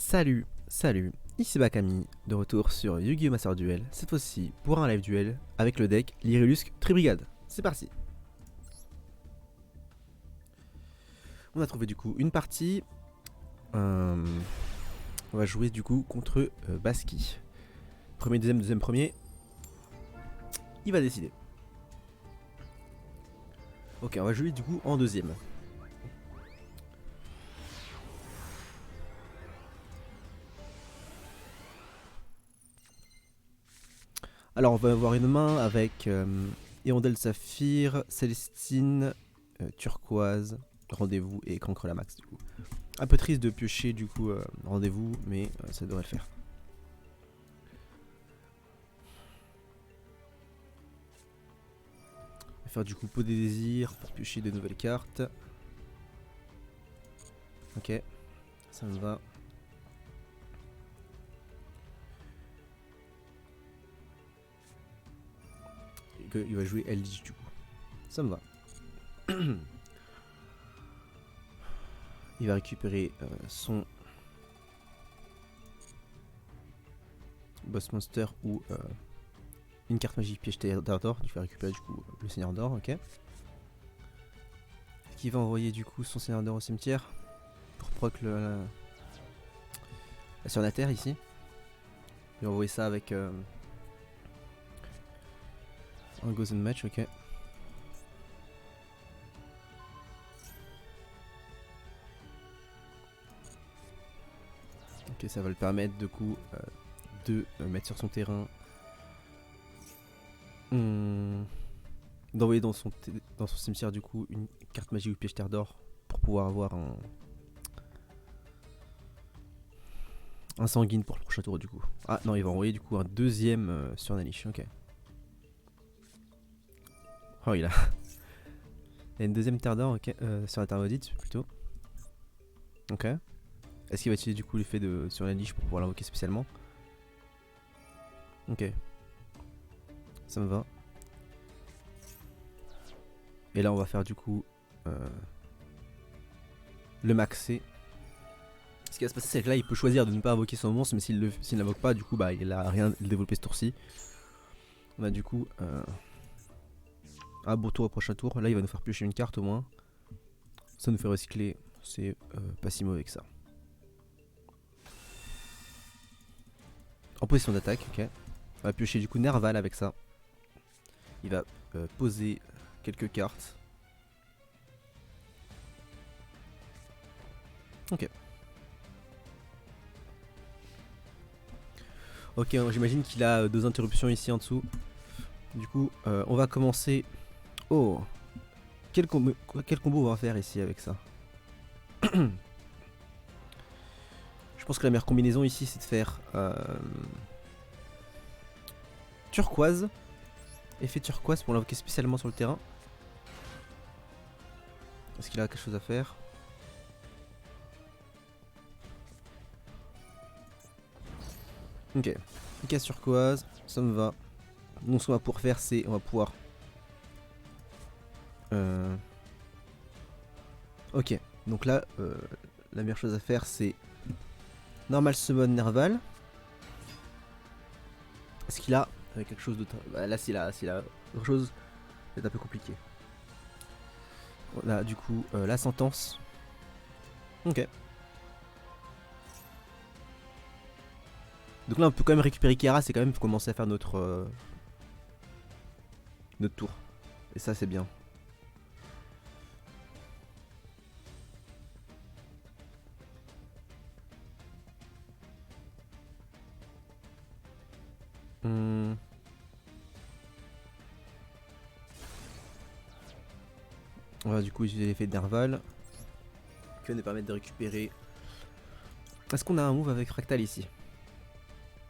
Salut, ici Bakami, de retour sur Yu-Gi-Oh! Master Duel, cette fois-ci pour un live duel avec le deck Lyrilusc Tribrigade. C'est parti. On a trouvé du coup une partie. On va jouer du coup contre Baski. Premier, deuxième, premier. Il va décider. Ok, on va jouer du coup en deuxième. Alors on va avoir une main avec Hirondelle Saphir, Célestine, Turquoise, Rendez-vous et Cancre la Max du coup. Un peu triste de piocher du coup Rendez-vous, mais ça devrait le faire. On va faire du coup Pot des désirs pour piocher de nouvelles cartes. Ok, ça me va. Il va jouer Eldritch du coup. Ça me va. Il va récupérer son Boss Monster ou une carte magique piège d'or. Il va récupérer du coup le Seigneur d'or, ok. Qui va envoyer du coup son Seigneur d'or au cimetière pour proc la sur la terre ici. Il va envoyer ça avec un Gozen Match, ok. Ok, ça va le permettre du coup de mettre sur son terrain, d'envoyer dans son cimetière du coup une carte magique ou piège terre d'or pour pouvoir avoir un sanguine pour le prochain tour du coup. Ah non, il va envoyer du coup un deuxième sur Nalish, ok. Oh il a une deuxième terre d'or, ok, sur la terre maudite plutôt. Ok. Est-ce qu'il va utiliser du coup l'effet de sur Nalish pour pouvoir l'invoquer spécialement? Ok. Ça me va. Et là on va faire du coup le maxer. Ce qui va se passer c'est que là il peut choisir de ne pas invoquer son monstre, mais s'il n'invoque pas du coup bah il a rien développé ce tour-ci. On a du coup un beau tour au prochain tour. Là il va nous faire piocher une carte au moins. Ça nous fait recycler, c'est pas si mauvais que ça. En position d'attaque, ok. On va piocher du coup Nerval avec ça. Il va poser quelques cartes. Ok. Ok, j'imagine qu'il a deux interruptions ici en dessous. Du coup, on va commencer. Oh, quel combo on va faire ici avec ça? Je pense que la meilleure combinaison ici c'est de faire turquoise. Effet turquoise pour l'invoquer spécialement sur le terrain. Est-ce qu'il a quelque chose à faire? Ok, une case turquoise, ça me va. Donc ce qu'on va pouvoir faire c'est, on va pouvoir... Ok, donc là, la meilleure chose à faire c'est normal summon Nerval. Est-ce qu'il a quelque chose d'autre? Bah, là s'il a autre chose, c'est un peu compliqué. Là du coup, la sentence. Ok. Donc là on peut quand même récupérer Kiara, c'est quand même commencer à faire notre tour. Et ça c'est bien. On va du coup utiliser l'effet de Nerval qui va nous permettre de récupérer. Est-ce qu'on a un move avec Fractal ici?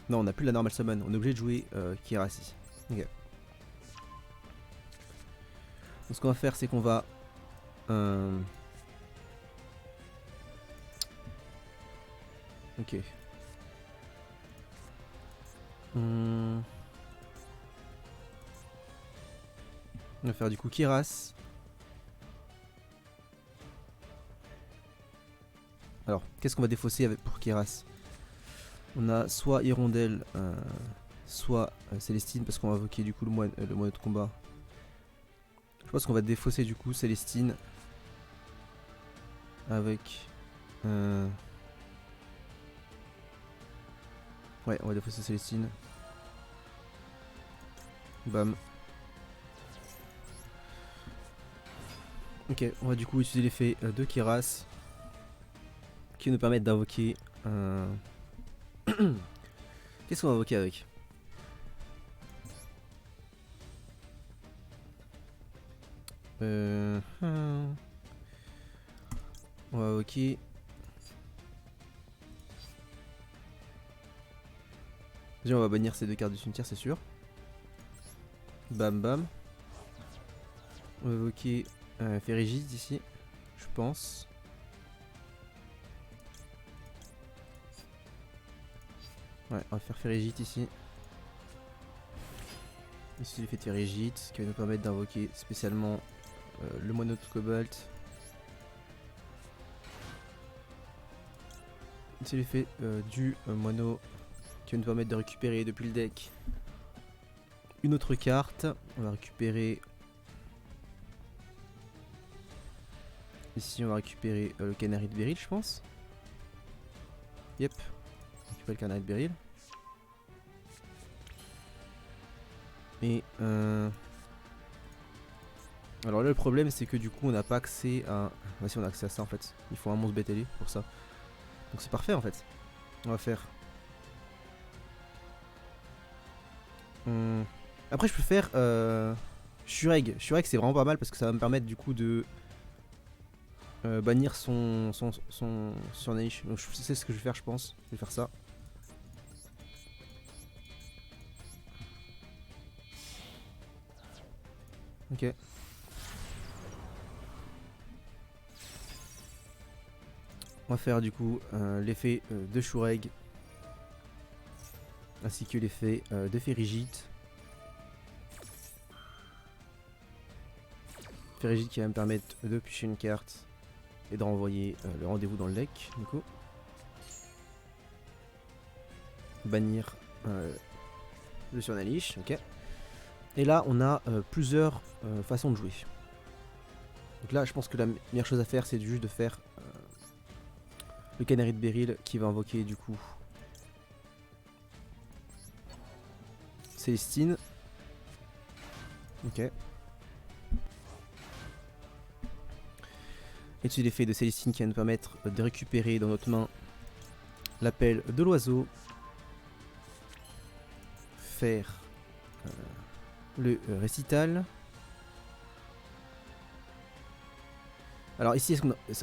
Non, on n'a plus la normal summon, on est obligé de jouer Kiara ici. Ok. Donc ce qu'on va faire c'est qu'on va ok. On va faire du coup Kiras. Alors, qu'est-ce qu'on va défausser pour Kiras? On a soit Hirondelle, soit Célestine, parce qu'on va invoquer du coup le moine de combat. Je pense qu'on va défausser du coup Célestine avec... Ouais, on va défausser Célestine. Bam. Ok, on va du coup utiliser l'effet de Keras qui nous permettent d'invoquer Qu'est-ce qu'on va invoquer avec? On va invoquer... Déjà on va bannir ces deux cartes du cimetière, c'est sûr. Bam bam. On va invoquer Férigide ici, je pense. Ouais, on va faire Férigide ici. Ici l'effet de Férigide, qui va nous permettre d'invoquer spécialement le mono de Cobalt. C'est l'effet du mono qui va nous permettre de récupérer depuis le deck une autre carte. On va récupérer... Ici on va récupérer le Canary de Beryl, je pense. Yep, on récupère le Canary de Beryl. Et alors là le problème c'est que du coup on n'a pas accès à... Ah si, on a accès à ça en fait. Il faut un monstre BTL pour ça. Donc c'est parfait en fait. On va faire... Après je peux faire Shureg. Shureg c'est vraiment pas mal parce que ça va me permettre du coup de bannir son Naish. Donc je sais ce que je vais faire, je pense. Je vais faire ça. Ok. On va faire du coup l'effet de Shureg ainsi que l'effet de Férigide. Férigide qui va me permettre de piocher une carte et de renvoyer le rendez-vous dans le deck du coup. Bannir le Surnalish, ok. Et là on a plusieurs façons de jouer. Donc là je pense que la meilleure chose à faire c'est juste de faire le Canary de Beryl qui va invoquer du coup Célestine. Ok. Et dessus l'effet de Célestine qui va nous permettre de récupérer dans notre main l'appel de l'oiseau. Faire le récital. Alors ici,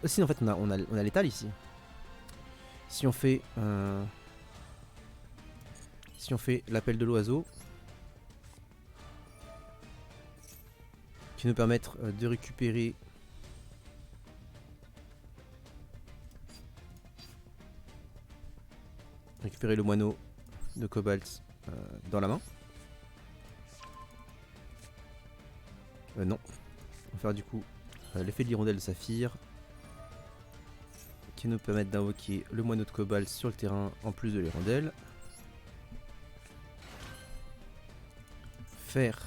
ici en fait on a l'étal ici. Si on fait l'appel de l'oiseau qui nous permettre de récupérer le moineau de Cobalt dans la main. Non. On va faire du coup l'effet de l'hirondelle de saphir qui nous permettent d'invoquer le moineau de Cobalt sur le terrain en plus de l'hirondelle. Faire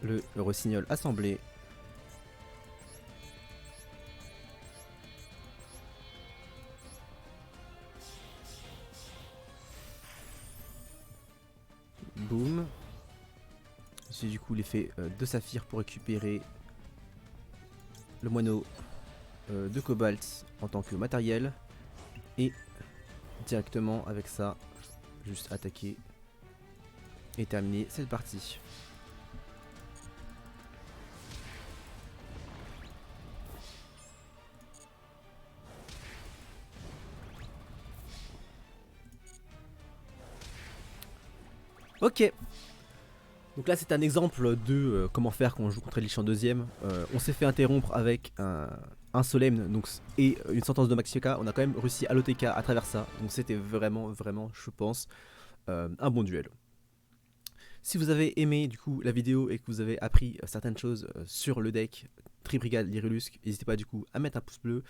le rossignol assemblé. Boum. C'est du coup l'effet de saphir pour récupérer le moineau de Cobalt en tant que matériel. Et directement avec ça, juste attaquer et terminer cette partie. Ok. Donc là c'est un exemple de comment faire quand on joue contre Lich en deuxième. On s'est fait interrompre avec un solemne donc, et une sentence de Maxioka. On a quand même réussi à l'OTK à travers ça. Donc c'était vraiment, je pense, un bon duel. Si vous avez aimé du coup la vidéo et que vous avez appris certaines choses sur le deck Tribrigade Lyrilusc, n'hésitez pas du coup à mettre un pouce bleu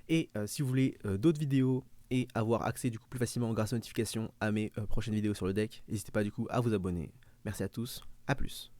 Et si vous voulez d'autres vidéos et avoir accès du coup plus facilement grâce aux notifications à mes prochaines vidéos sur le deck, n'hésitez pas du coup à vous abonner. Merci à tous, à plus.